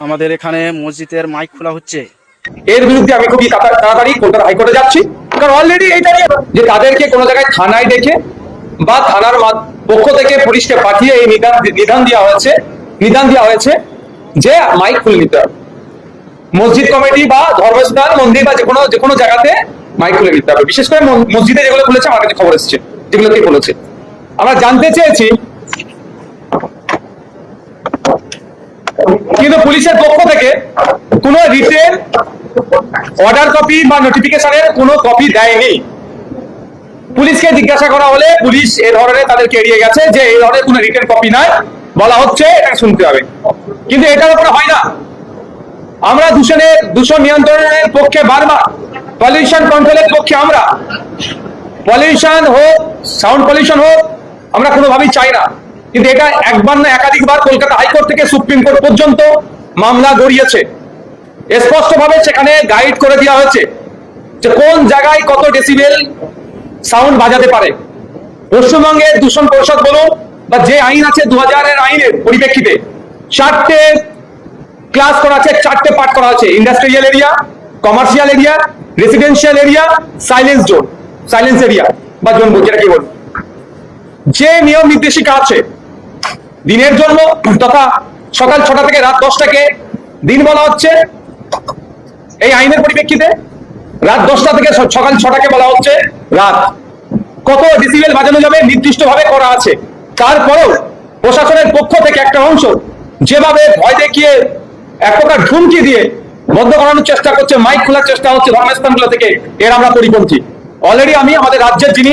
আমাদের এখানে মসজিদের মাইক খোলা হচ্ছে। এর বিরুদ্ধে আমি খুবই তাড়াতাড়ি কলকাতা হাইকোর্টে যাচ্ছি, কারণ অলরেডি এইটা নিয়ে যে তাদেরকে কোনো জায়গায় থানায় ডেকে বা থানার পক্ষ থেকে পুলিশকে পাঠিয়ে এই নিদান দেওয়া হয়েছে যে মাইক খুলে নিতে হবে। মসজিদ কমিটি বা ধর্মস্থান মন্দির বা যে কোনো জায়গাতে মাইক খুলে নিতে হবে। বিশেষ করে মসজিদে যেগুলো খুলেছে আমার কাছে খবর এসেছে, যেগুলো কে বলেছে। আমরা জানতে চেয়েছি, কিন্তু পুলিশের পক্ষ থেকে কোনো রিটেন অর্ডার কপি বা নোটিফিকেশনের কোনো কপি দেয়নি। পুলিশকে জিজ্ঞাসা করা হলে পুলিশ এ ধরনের তাদেরকে এড়িয়ে গেছে যে এই ধরনের কোনো রিটেন কপি নাই, বলা হচ্ছে এটা শুনতে হবে। কিন্তু এটার উপরে হয় না। আমরা দূষণ নিয়ন্ত্রণের পক্ষে বারবার, পলিউশন কন্ট্রোলের পক্ষে আমরা, পলিউশন হোক, সাউন্ড পলিউশন হোক, আমরা কোনোভাবেই চাই না। কিন্তু এটা একবার না একাধিকবার কলকাতা হাইকোর্ট থেকে সুপ্রিম কোর্ট পর্যন্ত মামলা গড়িয়েছে। স্পষ্টভাবে সেখানে গাইড করে দেওয়া হয়েছে যে কোন জায়গায় কত ডেসিবেল সাউন্ড বাজাতে পারে। পশ্চিমবঙ্গের দূষণ পরিষদ বলুন বা যে আইন আছে 2000-এর আইনের পরিপ্রেক্ষিতে 4টে ক্লাস করা আছে, 4টে পার্ট করা আছে: industrial area, commercial area, residential area, silence area বা জোন, যেটা কি বলুন। যে নিয়ম নির্দেশিকা আছে দিনের জন্য তথা সকাল 6টা থেকে রাত 10টাকে দিন বলা হচ্ছে এই আইনের পরিপ্রেক্ষিতে, রাত 10টা থেকে সকাল 6টাকে বলা হচ্ছে রাত। কত ডেসিবেল বাজানো যাবে নির্দিষ্টভাবে করা আছে। তারপরেও প্রশাসনের পক্ষ থেকে একটা অংশ যেভাবে ভয় দেখিয়ে এক প্রকার হুমকি দিয়ে বন্ধ করানোর চেষ্টা করছে, মাইক খোলার চেষ্টা হচ্ছে ধর্মস্থানগুলো থেকে, এর আমরা পরিপন্থী। অলরেডি আমি আমাদের রাজ্যের যিনি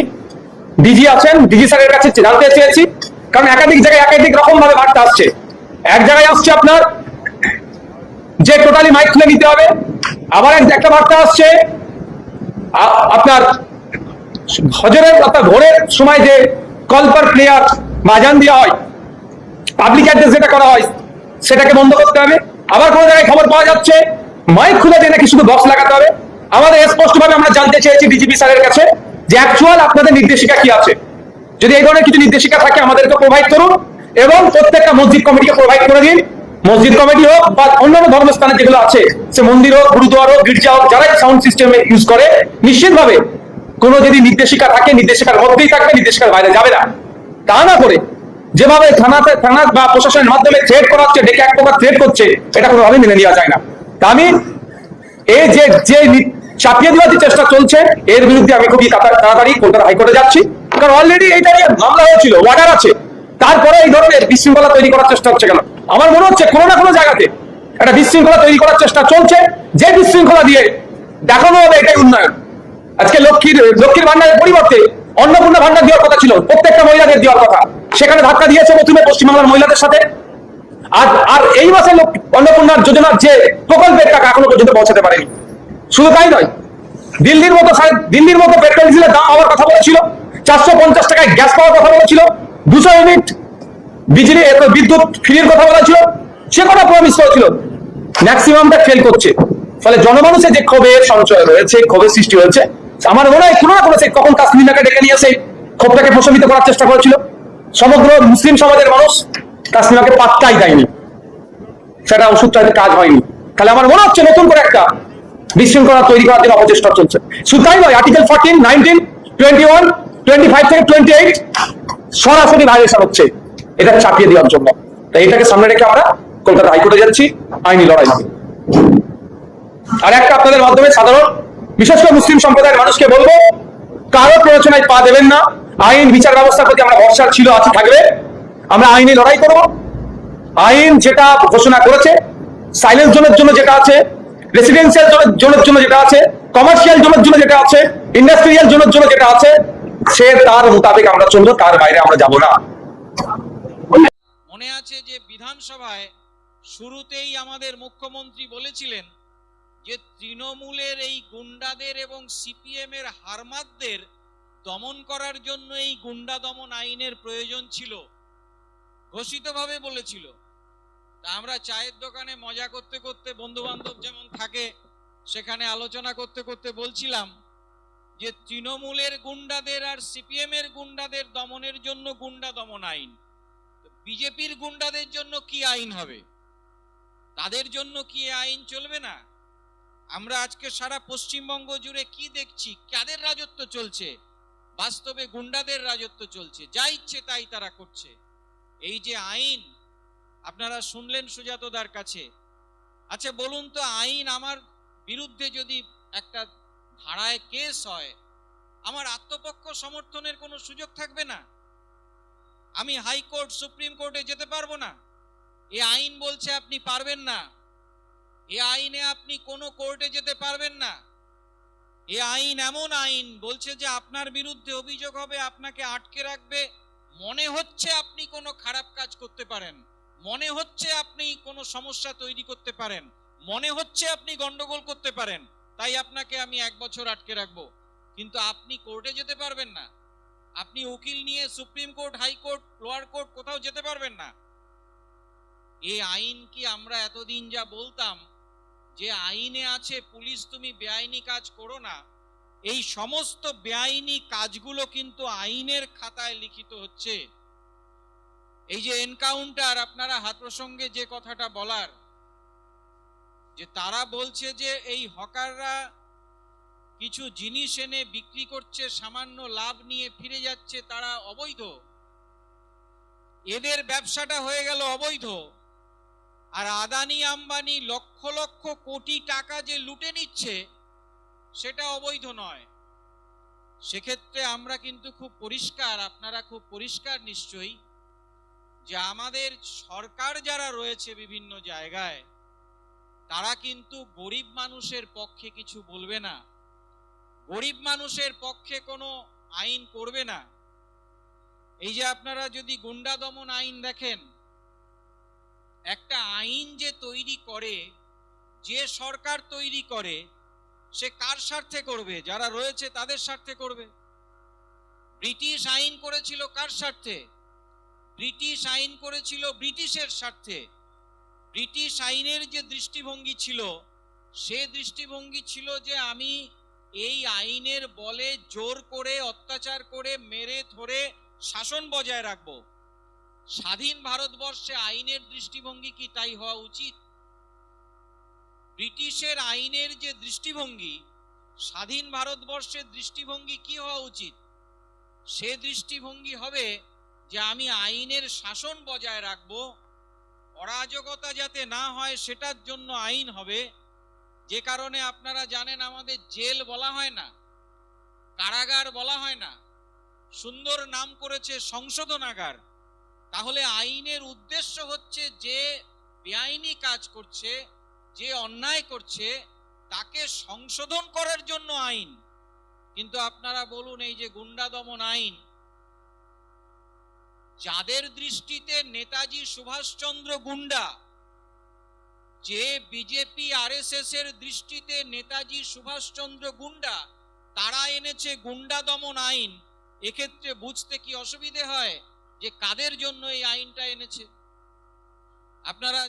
ডিজি আছেন, ডিজি স্যারের কাছে জানতে চেয়েছি, কারণ একাধিক জায়গায় একাধিক রকম ভাবে বার্তা আসছে। এক জায়গায় আসছে আপনার যে টোটালি মাইক খুলে নিতে হবে, আবার একটা বার্তা আসছে আপনার হজরের অর্থাৎ ভোরের সময় যে কল পার প্লেয়ার বা আজান দেওয়া হয়, পাবলিক অ্যাড্রেস যেটা করা হয় সেটাকে বন্ধ করতে হবে। আবার কোনো জায়গায় খবর পাওয়া যাচ্ছে মাইক খুলে দিয়ে নাকি শুধু বক্স লাগাতে হবে। আমাদের স্পষ্টভাবে আমরা জানতে চেয়েছি ডিজিপি স্যারের কাছে যে অ্যাকচুয়াল আপনাদের নির্দেশিকা কি আছে। যদি এই ধরনের কিছু নির্দেশিকা থাকে আমাদেরকে প্রোভাইড করুন এবং প্রত্যেকটা মসজিদ কমিটিকে প্রোভাইড করে দিন। মসজিদ কমিটি হোক বা অন্যান্য ধর্মস্থানে যেগুলো আছে, সে মন্দির হোক, গুরুদ্বার হোক, গির্জা হোক, যারাই সাউন্ড সিস্টেম ইউজ করে, নিশ্চিতভাবে কোনো যদি নির্দেশিকা থাকে নির্দেশিকার মধ্যেই থাকবে, নির্দেশিকার বাইরে যাবে না। তা না করে যেভাবে থানা বা প্রশাসনের মাধ্যমে থ্রেট করা হচ্ছে, ডেকে এক প্রকার থ্রেট করছে, এটা কোনোভাবেই মেনে নেওয়া যায় না। তা আমি এই যে চাপিয়ে দেওয়ার যে চেষ্টা চলছে এর বিরুদ্ধে আমি খুবই তাড়াতাড়ি কলকাতা হাইকোর্টে যাচ্ছি, কারণ অলরেডি এইটা নিয়ে মামলা হয়েছিল, অর্ডার আছে, তারপরে এই ধরনের বিশৃঙ্খলা তৈরি করার চেষ্টা হচ্ছে কেন? আমার মনে হচ্ছে কোনো না কোনো জায়গাতে একটা বিশৃঙ্খলা তৈরি করার চেষ্টা চলছে, যে বিশৃঙ্খলা দিয়ে দেখানো হবে এটাই উন্নয়ন। আজকে লক্ষ্মীর ভান্ডারের পরিবর্তে অন্নপূর্ণা ভান্ডার দেওয়ার কথা ছিল, প্রত্যেকটা মহিলাদের দেওয়ার কথা, সেখানে ধাক্কা দিয়েছে প্রথমে পশ্চিমবাংলার মহিলাদের সাথে। আর এই মাসে অন্নপূর্ণার যোজনার যে প্রকল্পের টাকা এখনো পর্যন্ত পৌঁছাতে পারেনি। শুধু তাই নয়, দিল্লির মতো পেট্রোল ডিজেলের দাম হওয়ার কথা বলেছিল, 450 টাকায় গ্যাস পাওয়ার কথা বলেছিল, 200 ইউনিট বিদ্যুৎ ফ্রির কথা বলেছিল, সে কথা প্রমিস করেছিল, ম্যাক্সিমামটা ফেল করছে। ফলে জনমানুষের যে ক্ষোভের সঞ্চয় রয়েছে, ক্ষোভের সৃষ্টি হয়েছে, আমার মনে হয় কোনো না কোনো কখন কাশ্মীরকে ডেকে নিয়ে এসে ক্ষোভটাকে প্রশমিত করার চেষ্টা করেছিল। সমগ্র মুসলিম সমাজের মানুষ কাশ্মীরকে পাত্তাই দেয়নি, সেটা ওষুধটা কাজ হয়নি। তাহলে আমার মনে হচ্ছে নতুন করে একটা বিশৃঙ্খলা তৈরি করার জন্য অপচেষ্টা চলছে। শুধু তাই নয়, আর্টিকেল 14, 19, 21, 25 থেকে 28 সরাসরি ভায়োলেশন হচ্ছে, এটা চাপিয়ে দেওয়ার জন্য। তাই এটাকে সামনে রেখে আমরা কলকাতা হাইকোর্টে যাচ্ছি আইনি লড়াই হবে। আর একটা আপনাদের মাধ্যমে সাধারণ বিশেষ করে মুসলিম সম্প্রদায়ের মানুষকে বলবো, কারো প্ররোচনায় পা দেবেন না। আইন বিচার ব্যবস্থার প্রতি আমরা ভরসা ছিল, আছে, থাকবে। আমরা আইনি লড়াই করব। আইন যেটা ঘোষণা করেছে, সাইলেন্স জোনের জন্য যেটা আছে, রেসিডেন্সিয়াল জোনের জন্য যেটা আছে, কমার্শিয়াল জোনের জন্য যেটা আছে, ইন্ডাস্ট্রিয়াল জোনের জন্য যেটা আছে, সে তার মোতাবেক আমরা চলবো, তার বাইরে আমরা যাব না। মনে আছে যে বিধানসভায় শুরুতেই আমাদের মুখ্যমন্ত্রী বলেছিলেন যে তৃণমূলের এই গুন্ডাদের এবং সিপিএম এর হারমাদদের দমন করার জন্য এই গুন্ডা দমন আইনের প্রয়োজন ছিল, ঘোষিতভাবে বলেছিল। তা আমরা চায়ের দোকানে মজা করতে করতে, বন্ধু বান্ধব যেমন থাকে সেখানে আলোচনা করতে করতে বলছিলাম যে তৃণমূলের গুন্ডাদের আর সিপিএম এর গুন্ডাদের দমনের জন্য গুন্ডা দমন আইন, বিজেপির গুন্ডাদের জন্য কি আইন হবে? তাদের জন্য কি এ আইন চলবে না? আমরা আজকে সারা পশ্চিমবঙ্গ জুড়ে কি দেখছি? কাদের রাজত্ব চলছে? বাস্তবে গুন্ডাদের রাজত্ব চলছে। যা ইচ্ছে তাই তারা করছে। এই যে আইন আপনারা শুনলেন সুজাতদার কাছে, আচ্ছা বলুন তো, আইন আমার বিরুদ্ধে যদি একটা ধারায় কেস হয়, আমার আত্মপক্ষ সমর্থনের কোনো সুযোগ থাকবে না? আমি হাইকোর্ট সুপ্রিম কোর্টে যেতে পারবো না? এ আইন বলছে আপনি পারবেন না। এ আইনে আপনি কোনো কোর্টে যেতে পারবেন না। এ আইন এমন আইন বলছে যে আপনার বিরুদ্ধে অভিযোগ হবে, আপনাকে আটকে রাখবে। মনে হচ্ছে আপনি কোনো খারাপ কাজ করতে পারেন, মনে হচ্ছে আপনি কোনো সমস্যা তৈরি করতে পারেন, মনে হচ্ছে আপনি গন্ডগোল করতে পারেন, তাই আপনাকে আমি 1 বছর আটকে রাখবো। কিন্তু আপনি কোর্টে যেতে পারবেন না। আপনি উকিল নিয়ে supreme court, high court, lower court কোথাও যেতে পারবেন না। এই আইন কি আমরা এতদিন যা বলতাম যে আইনে আছে পুলিশ তুমি বেআইনি কাজ করো না, এই সমস্ত বেআইনি কাজগুলো কিন্তু আইনের খাতায় লিখিত হচ্ছে। এই যে এনকাউন্টার, আপনারা হাত প্রসঙ্গে যে কথাটা বলার, যে তারা বলছে যে এই হকাররা কিছু জিনিস এনে বিক্রি করছে, সামান্য লাভ নিয়ে ফিরে যাচ্ছে, তারা অবৈধ, এদের ব্যবসাটা হয়ে গেল অবৈধ। আর আদানি আম্বানি লক্ষ লক্ষ কোটি টাকা যে লুটে নিচ্ছে সেটা অবৈধ নয়। সেক্ষেত্রে আমরা কিন্তু খুব পরিষ্কার, আপনারা খুব পরিষ্কার নিশ্চয়ই, যে আমাদের সরকার যারা রয়েছে বিভিন্ন জায়গায়, তারা কিন্তু গরিব মানুষের পক্ষে কিছু বলবে না, গরিব মানুষের পক্ষে কোনো আইন করবে না। এই যে আপনারা যদি গুন্ডা দমন আইন দেখেন, একটা আইন যে তৈরি করে, যে সরকার তৈরি করে, সে কার স্বার্থে করবে? যারা রয়েছে তাদের স্বার্থে করবে। ব্রিটিশ আইন করেছিল কার স্বার্থে? ব্রিটিশ আইন করেছিল ব্রিটিশের স্বার্থে। ব্রিটিশ আইনের যে দৃষ্টিভঙ্গি ছিল, সে দৃষ্টিভঙ্গি ছিল যে আমি এই আইনের বলে জোর করে, অত্যাচার করে, মেরে ধরে শাসন বজায় রাখবো। স্বাধীন ভারতবর্ষে আইনের দৃষ্টিভঙ্গি কি তাই হওয়া উচিত? ব্রিটিশের আইনের যে দৃষ্টিভঙ্গি, স্বাধীন ভারতবর্ষের দৃষ্টিভঙ্গি কি হওয়া উচিত? সে দৃষ্টিভঙ্গি হবে যে আমি আইনের শাসন বজায় রাখবো, অরাজকতা যাতে না হয় সেটার জন্য আইন হবে। যে কারণে আপনারা জানেন আমাদের জেল বলা হয় না, কারাগার বলা হয় না, সুন্দর নাম করেছে সংশোধনাগার। তাহলে আইনের উদ্দেশ্য হচ্ছে যে বেআইনি কাজ করছে, যে অন্যায় করছে, তাকে সংশোধন করার জন্য আইন। কিন্তু আপনারা বলুন, এই যে গুন্ডা দমন আইন, যাদের দৃষ্টিতে নেতাজি সুভাষচন্দ্র গুন্ডা, যে বিজেপি আরএসএস এর দৃষ্টিতে নেতাজি সুভাষচন্দ্র গুন্ডা, তারা এনেছে গুন্ডা দমন আইন। এক্ষেত্রে বুঝতে কি অসুবিধে হয় যে কাদের জন্য এই আইনটা এনেছে? আপনারা